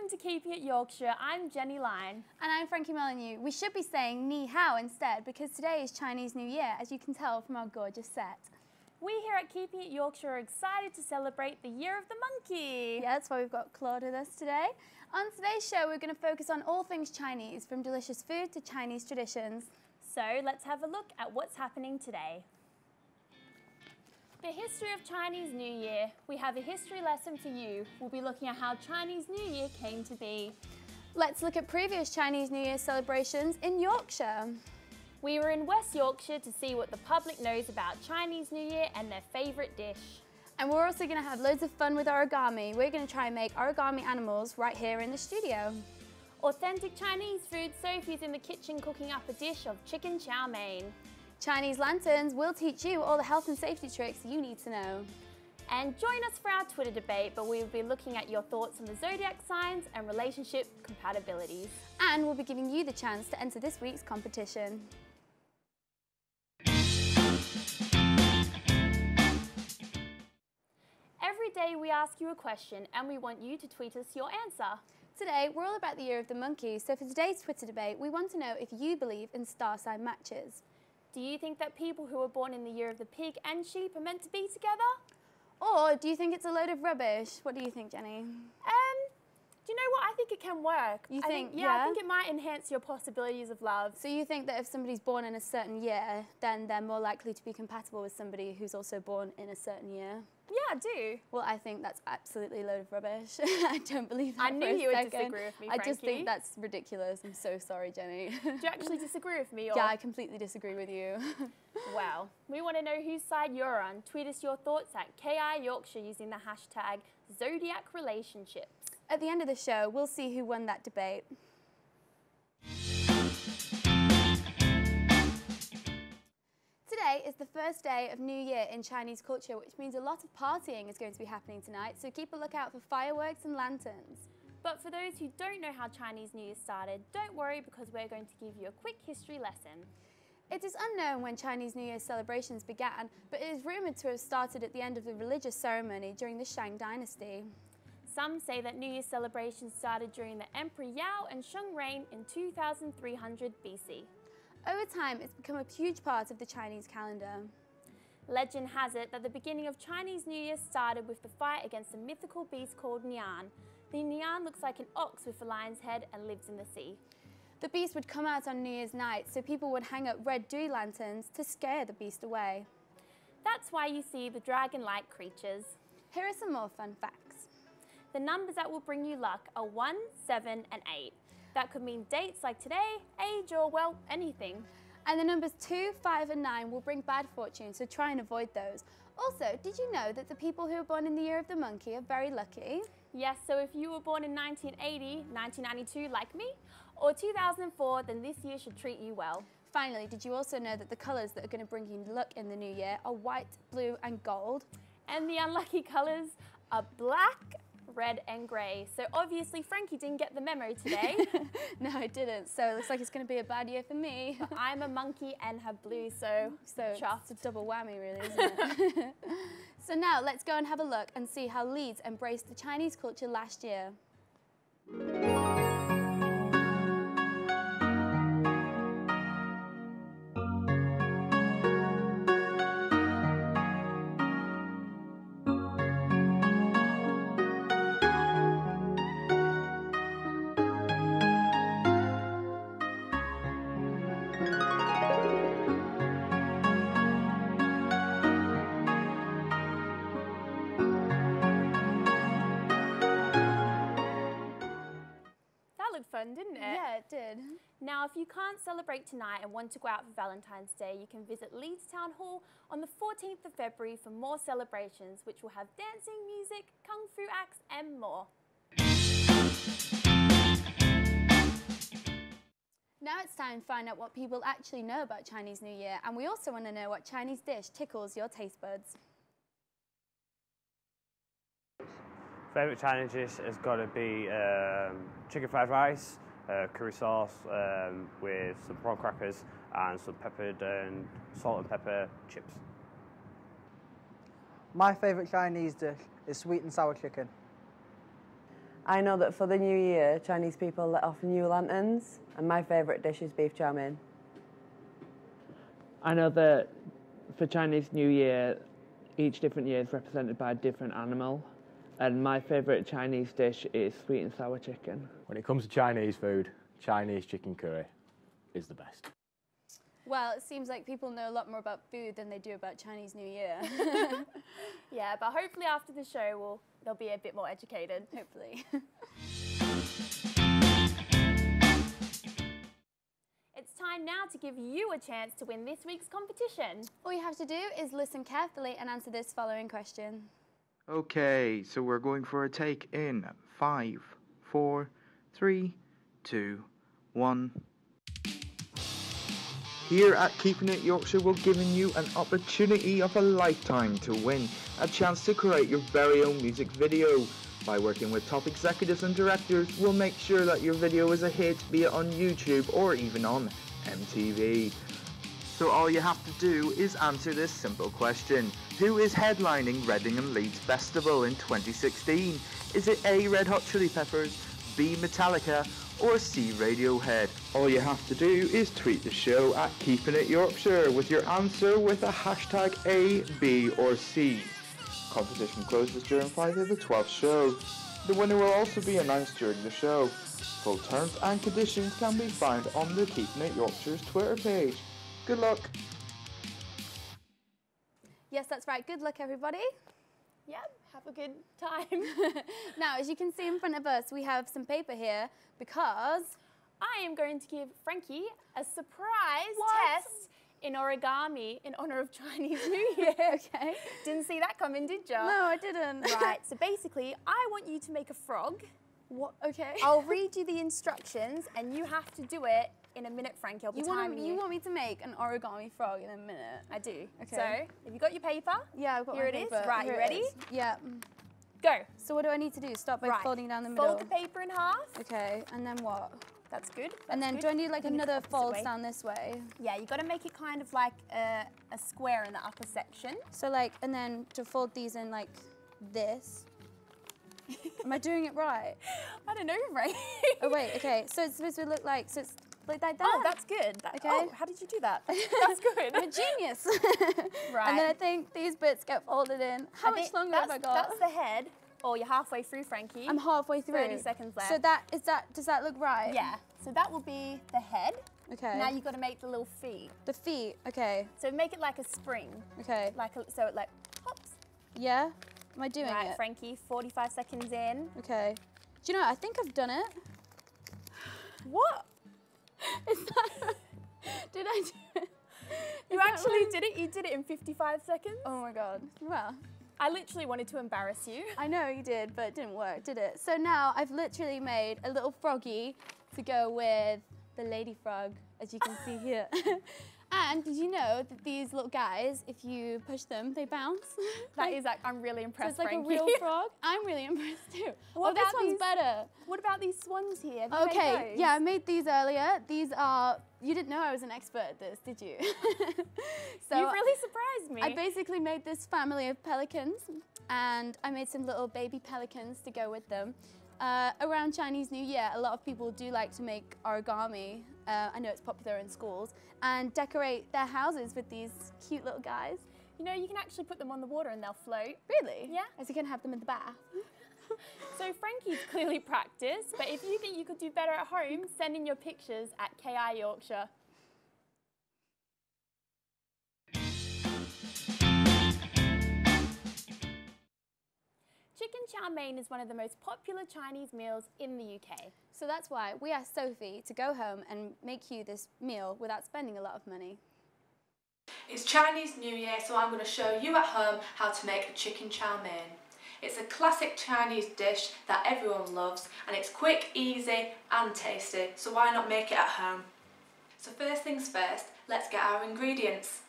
Welcome to Keeping It Yorkshire. I'm Jenny Line. And I'm Frankie Molyneux. We should be saying ni hao instead because today is Chinese New Year, as you can tell from our gorgeous set. We here at Keeping It Yorkshire are excited to celebrate the Year of the Monkey. Yeah, that's why we've got Claude with us today. On today's show, we're going to focus on all things Chinese, from delicious food to Chinese traditions. So let's have a look at what's happening today. The history of Chinese New Year. We have a history lesson for you. We'll be looking at how Chinese New Year came to be. Let's look at previous Chinese New Year celebrations in Yorkshire. We were in West Yorkshire to see what the public knows about Chinese New Year and their favourite dish. And we're also going to have loads of fun with origami. We're going to try and make origami animals right here in the studio. Authentic Chinese food. Sophie's in the kitchen cooking up a dish of chicken chow mein. Chinese lanterns will teach you all the health and safety tricks you need to know. And join us for our Twitter debate, but we will be looking at your thoughts on the zodiac signs and relationship compatibilities. And we'll be giving you the chance to enter this week's competition. Every day we ask you a question and we want you to tweet us your answer. Today, we're all about the Year of the Monkey, so for today's Twitter debate, we want to know if you believe in star sign matches. Do you think that people who were born in the year of the pig and sheep are meant to be together? Or do you think it's a load of rubbish? What do you think, Jenny? Do you know what? I think it can work. You think, yeah, I think it might enhance your possibilities of love. So you think that if somebody's born in a certain year, then they're more likely to be compatible with somebody who's also born in a certain year? Yeah, I do. Well, I think that's absolutely a load of rubbish. I don't believe that. I knew you would disagree with me, Frankie. I just think that's ridiculous. I'm so sorry, Jenny. Do you actually disagree with me? Or? Yeah, I completely disagree with you. Well, we want to know whose side you're on. Tweet us your thoughts at KI Yorkshire using the hashtag Zodiac Relationships. At the end of the show, we'll see who won that debate. Today is the first day of New Year in Chinese culture, which means a lot of partying is going to be happening tonight, so keep a lookout for fireworks and lanterns. But for those who don't know how Chinese New Year started, don't worry because we're going to give you a quick history lesson. It is unknown when Chinese New Year celebrations began, but it is rumoured to have started at the end of the religious ceremony during the Shang dynasty. Some say that New Year celebrations started during the Emperor Yao and Shung reign in 2300 BC. Over time, it's become a huge part of the Chinese calendar. Legend has it that the beginning of Chinese New Year started with the fight against a mythical beast called Nian. The Nian looks like an ox with a lion's head and lives in the sea. The beast would come out on New Year's night, so people would hang up red dew lanterns to scare the beast away. That's why you see the dragon-like creatures. Here are some more fun facts. The numbers that will bring you luck are 1, 7 and 8. That could mean dates like today, age or, well, anything. And the numbers 2, 5 and 9 will bring bad fortune, so try and avoid those. Also, did you know that the people who are born in the Year of the Monkey are very lucky? Yes, so if you were born in 1980, 1992 like me, or 2004, then this year should treat you well. Finally, did you also know that the colours that are going to bring you luck in the new year are white, blue and gold? And the unlucky colours are black, red and grey. So obviously Frankie didn't get the memo today. No, I didn't. So it looks like it's going to be a bad year for me. But I'm a monkey and have blue, so chuffed. It's a double whammy really, isn't it? So now let's go and have a look and see how Leeds embraced the Chinese culture last year. Fun, didn't it? Yeah, it did. Now, if you can't celebrate tonight and want to go out for Valentine's Day, you can visit Leeds Town Hall on the 14th of February for more celebrations, which will have dancing, music, kung fu acts and more. Now it's time to find out what people actually know about Chinese New Year, and we also want to know what Chinese dish tickles your taste buds. Favourite Chinese dish has got to be chicken fried rice, curry sauce with some prawn crackers and some peppered and salt and pepper chips. My favourite Chinese dish is sweet and sour chicken. I know that for the new year, Chinese people let off new lanterns, and my favourite dish is beef chow mein. I know that for Chinese New Year, each different year is represented by a different animal, and my favourite Chinese dish is sweet and sour chicken. When it comes to Chinese food, Chinese chicken curry is the best. Well, it seems like people know a lot more about food than they do about Chinese New Year. Yeah, but hopefully after the show they'll be a bit more educated. Hopefully. It's time now to give you a chance to win this week's competition. All you have to do is listen carefully and answer this following question. Okay, so we're going for a take in 5, 4, 3, 2, 1. Here at Keeping It Yorkshire, we're giving you an opportunity of a lifetime to win a chance to create your very own music video. By working with top executives and directors, we'll make sure that your video is a hit, be it on YouTube or even on MTV. So all you have to do is answer this simple question. Who is headlining Reading and Leeds Festival in 2016? Is it A, Red Hot Chili Peppers, B, Metallica, or C, Radiohead? All you have to do is tweet the show at Keeping It Yorkshire with your answer with a hashtag A, B or C. Competition closes during Friday the 12th show. The winner will also be announced during the show. Full terms and conditions can be found on the Keeping It Yorkshire's Twitter page. Good luck! Yes, that's right. Good luck, everybody. Yep, have a good time. Now, as you can see in front of us, we have some paper here because I am going to give Frankie a surprise test in origami in honour of Chinese New Year. Okay. Didn't see that coming, did you? No, I didn't. Right, so basically, I want you to make a frog. What? Okay. I'll read you the instructions and you have to do it in a minute, Frankie. I'll be timing you. You want me to make an origami frog in a minute? I do. Okay. So, have you got your paper? Yeah, I've got Here my it paper. is. Right, Here you it ready? is. Yeah. Go. So what do I need to do? Start by folding down the middle. Fold the paper in half. Okay, and then what? That's good. And then That's do I good. need like Then another opposite fold way. down this way? Yeah, you got to make it kind of like a square in the upper section. So like, and then to fold these in like this. Am I doing it right? I don't know, right? Oh wait, okay. So it's supposed to look like, so it's like that. Oh, that's good. Okay. Oh, how did you do that? That's good. I'm a genius. Right. And then I think these bits get folded in. How much longer have I got? That's the head. Oh, you're halfway through, Frankie. I'm halfway through. 30 seconds left. So does that look right? Yeah. So that will be the head. Okay. Now you've got to make the little feet. The feet, okay. So make it like a spring. Okay. So it like hops. Yeah? Am I doing Right, it? Frankie, 45 seconds in. Okay. Do you know, I think I've done it. What? Is that... Did I do it? You actually did it? You did it in 55 seconds? Oh my God. Well, I literally wanted to embarrass you. I know you did, but it didn't work, did it? So now I've literally made a little froggy to go with the lady frog, as you can see here. And did you know that these little guys, if you push them, they bounce? That is like, I'm really impressed, So it's like Frankie. a real frog? I'm really impressed too. What this about one's these- better. What about these swans here? Have you made Okay, those? yeah, I made these earlier. These are, you didn't know I was an expert at this, did you? So You really surprised me. I basically made this family of pelicans, and I made some little baby pelicans to go with them. Around Chinese New Year, a lot of people do like to make origami. I know it's popular in schools, and decorate their houses with these cute little guys. You know, you can actually put them on the water and they'll float. Really? Yeah. As you can have them in the bath. So Frankie's clearly practiced, but if you think you could do better at home, send in your pictures at KI Yorkshire. Chicken chow mein is one of the most popular Chinese meals in the UK. So that's why we asked Sophie to go home and make you this meal without spending a lot of money. It's Chinese New Year, so I'm going to show you at home how to make a chicken chow mein. It's a classic Chinese dish that everyone loves, and it's quick, easy and tasty, so why not make it at home? So first things first, let's get our ingredients.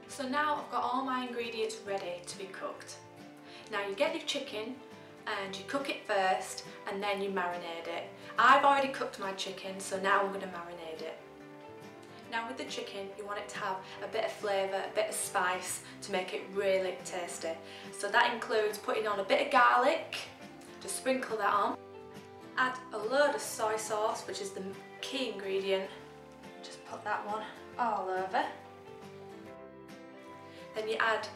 So now I've got all my ingredients ready to be cooked. Now you get your chicken and you cook it first and then you marinate it. I've already cooked my chicken, so now I'm going to marinate it. Now with the chicken, you want it to have a bit of flavour, a bit of spice to make it really tasty. So that includes putting on a bit of garlic, just sprinkle that on. Add a load of soy sauce, which is the key ingredient. Just put that one all over. Then you add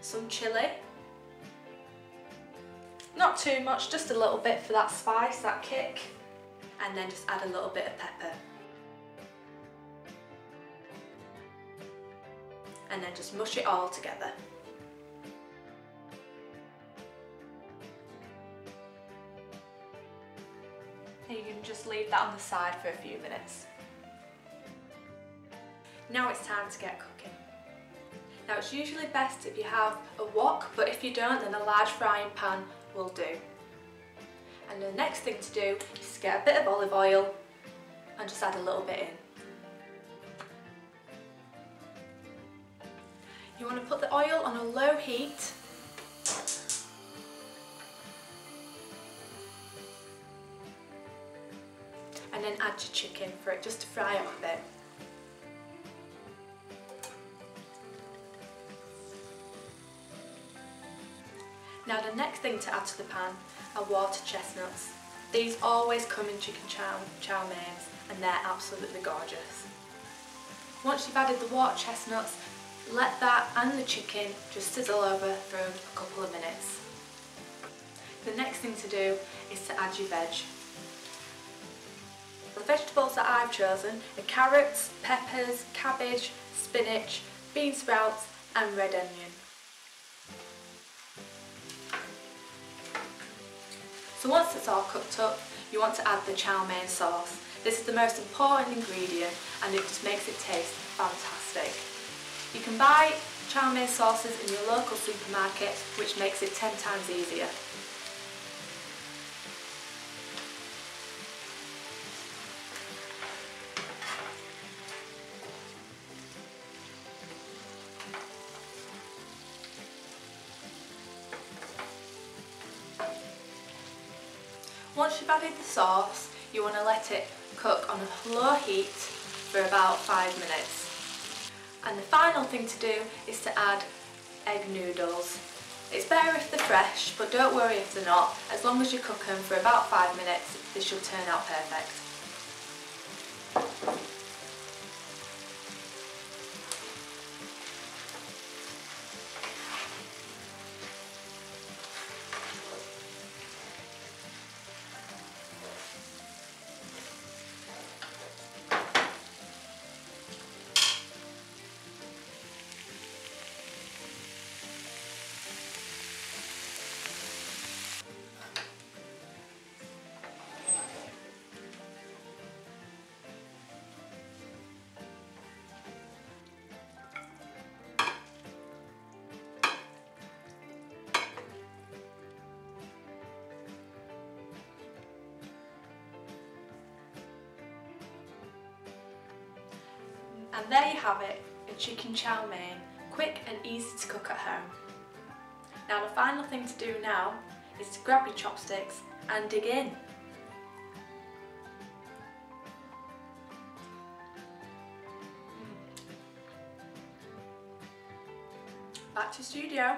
some chilli. Not too much, just a little bit for that spice, that kick. And then just add a little bit of pepper. And then just mush it all together. And you can just leave that on the side for a few minutes. Now it's time to get cooking. Now it's usually best if you have a wok, but if you don't, then a large frying pan will do. And the next thing to do is to get a bit of olive oil and just add a little bit in. You want to put the oil on a low heat. And then add your chicken for it just to fry up a bit. Now the next thing to add to the pan are water chestnuts. These always come in chicken chow mains and they're absolutely gorgeous. Once you've added the water chestnuts, let that and the chicken just sizzle over for a couple of minutes. The next thing to do is to add your veg. The vegetables that I've chosen are carrots, peppers, cabbage, spinach, bean sprouts and red onion. So once it's all cooked up, you want to add the chow mein sauce. This is the most important ingredient and it just makes it taste fantastic. You can buy chow mein sauces in your local supermarket, which makes it 10 times easier. Once you've added the sauce, you want to let it cook on a low heat for about 5 minutes. And the final thing to do is to add egg noodles. It's better if they're fresh, but don't worry if they're not. As long as you cook them for about 5 minutes, they should turn out perfect. And there you have it, a chicken chow mein, quick and easy to cook at home. Now the final thing to do now is to grab your chopsticks and dig in. Back to studio.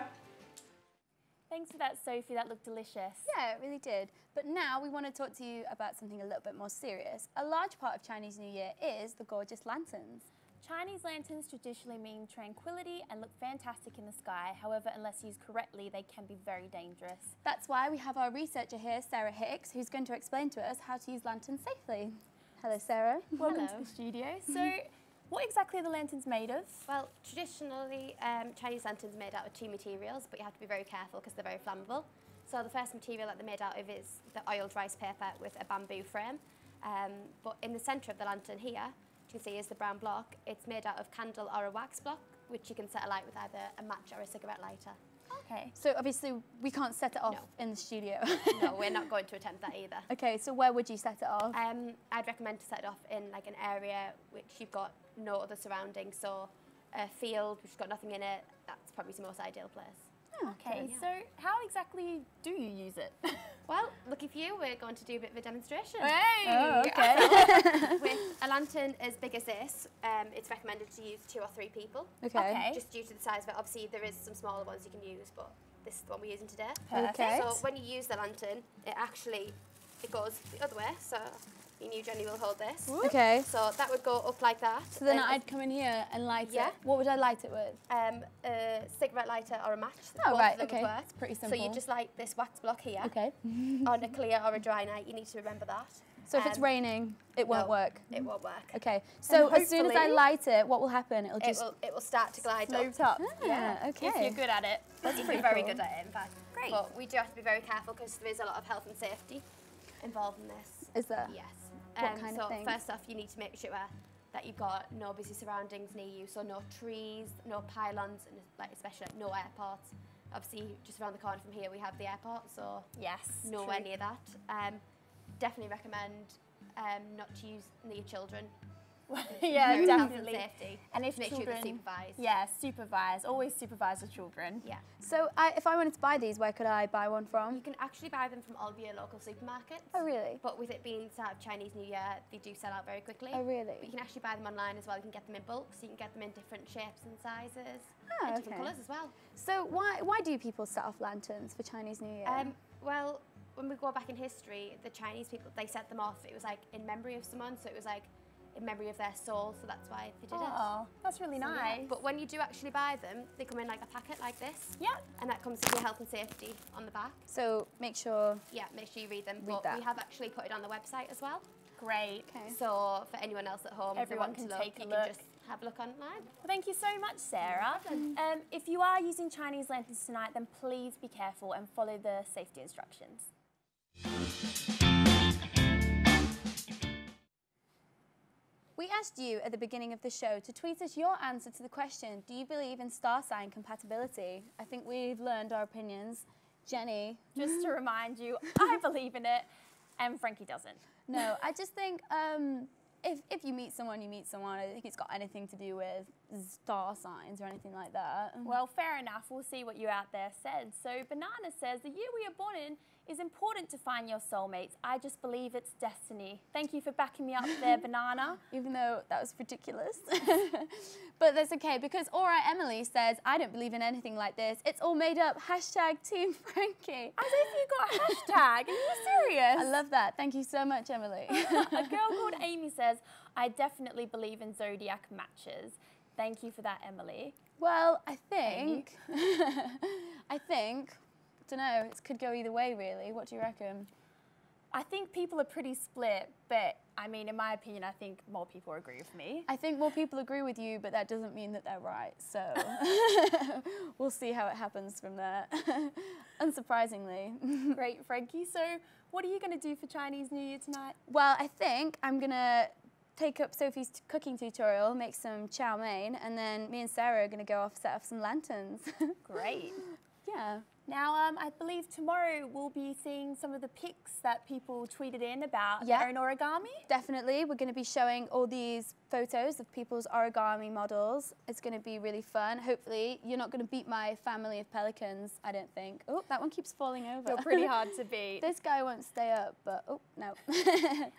Thanks for that, Sophie. That looked delicious. Yeah, it really did. But now we want to talk to you about something a little bit more serious. A large part of Chinese New Year is the gorgeous lanterns. Chinese lanterns traditionally mean tranquility and look fantastic in the sky. However, unless used correctly, they can be very dangerous. That's why we have our researcher here, Sarah Hicks, who's going to explain to us how to use lanterns safely. Hello, Sarah. Welcome to the studio. So, what exactly are the lanterns made of? Well, traditionally, Chinese lanterns are made out of two materials, but you have to be very careful because they're very flammable. So the first material that they're made out of is the oiled rice paper with a bamboo frame. But in the centre of the lantern here, you can see is the brown block. It's made out of candle or a wax block, which you can set alight with either a match or a cigarette lighter. Okay. So obviously we can't set it off in the studio. No, we're not going to attempt that either. Okay, so where would you set it off? I'd recommend to set it off in like an area which you've got no other surroundings, so a field which has got nothing in it, that's probably the most ideal place. Okay, so how exactly do you use it? Well, lucky for you, we're going to do a bit of a demonstration. Hey! Oh, okay. With a lantern as big as this, it's recommended to use 2 or 3 people. Okay. Just due to the size of it. Obviously, there is some smaller ones you can use, but this is the one we're using today. Okay. So when you use the lantern, it goes the other way. So you and Jenny will hold this. Okay. So that would go up like that. So then I'd come in here and light it. What would I light it with? A cigarette lighter or a match. Oh, Both right, of them would okay. work. It's pretty simple. So you just light this wax block here. Okay. On a clear or a dry night, you need to remember that. So if it's raining, it won't work? It won't work. Okay. So as soon as I hopefully- light it, what will happen? It will start to glide Float up. up. Yeah, okay. If you're good at it. That's If pretty you're very cool. good at it, in fact. Great. But we do have to be very careful because there is a lot of health and safety involved in this. Is there? Yes. What kind so of things? first off, you need to make sure that you've got no busy surroundings near you, so no trees, no pylons, and especially no airports. Obviously, just around the corner from here, we have the airport, so yes, nowhere near that. Definitely recommend not to use near children. Yeah, Very health definitely. and safety. And if make children, sure they're supervised. Yeah, supervise. Always supervise the children. Yeah. So if I wanted to buy these, where could I buy one from? You can actually buy them from all of your local supermarkets. Oh, really? But with it being the start of Chinese New Year, they do sell out very quickly. Oh, really? But you can actually buy them online as well. You can get them in bulk, so you can get them in different shapes and sizes, Oh, and okay. different colours as well. So why do people set off lanterns for Chinese New Year? Well, when we go back in history, the Chinese people, they set them off. It was like in memory of someone, so it was like in memory of their soul, so that's why they did it. Oh, that's really So, nice. yeah. But when you do actually buy them, they come in like a packet like this. Yeah. And that comes with your health and safety on the back. So make sure... Yeah, make sure you read them. Read but that. we have actually put it on the website as well. Great. Okay. So for anyone else at home, Everyone if they can want to take a you look. can just have a look online. Well, thank you so much, Sarah. If you are using Chinese lanterns tonight, then please be careful and follow the safety instructions. We asked you at the beginning of the show to tweet us your answer to the question, do you believe in star sign compatibility? I think we've learned our opinions. Jenny? Just to remind you, I believe in it, and Frankie doesn't. No, I just think if you meet someone, you meet someone. I don't think it's got anything to do with star signs or anything like that. Well, fair enough. We'll see what you out there said. So Banana says, the year we are born in is important to find your soulmates. I just believe it's destiny. Thank you for backing me up there, Banana. Even though that was ridiculous. But that's okay, because Alright Emily says, I don't believe in anything like this. It's all made up. Hashtag Team Frankie. As if you got a hashtag. Are you serious? I love that. Thank you so much, Emily. A girl called Amy says, I definitely believe in zodiac matches. Thank you for that, Emily. Well, I think, don't know, it could go either way, really. What do you reckon? I think people are pretty split, but I mean, in my opinion, I think more people agree with me. I think more people agree with you, but that doesn't mean that they're right. So we'll see how it happens from there. Unsurprisingly. Great, Frankie. So what are you going to do for Chinese New Year tonight? Well, I think I'm going to take up Sophie's cooking tutorial, make some chow mein, and then me and Sarah are going to go off, set off some lanterns. Great. Yeah. Now, I believe tomorrow we'll be seeing some of the pics that people tweeted in about their own origami. Definitely. We're going to be showing all these photos of people's origami models. It's going to be really fun. Hopefully, you're not going to beat my family of pelicans, I don't think. Oh, that one keeps falling over. They're pretty hard to beat. This guy won't stay up, but oh, no.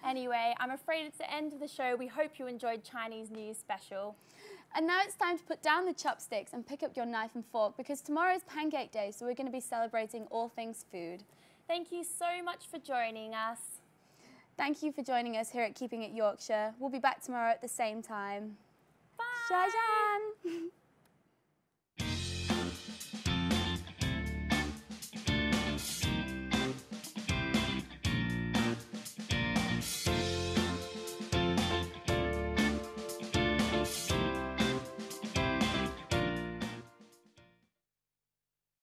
Anyway, I'm afraid it's the end of the show. We hope you enjoyed Chinese New Year special. And now it's time to put down the chopsticks and pick up your knife and fork, because tomorrow's Pancake Day, so we're going to be celebrating all things food. Thank you so much for joining us. Thank you for joining us here at Keeping It Yorkshire. We'll be back tomorrow at the same time. Bye. 再见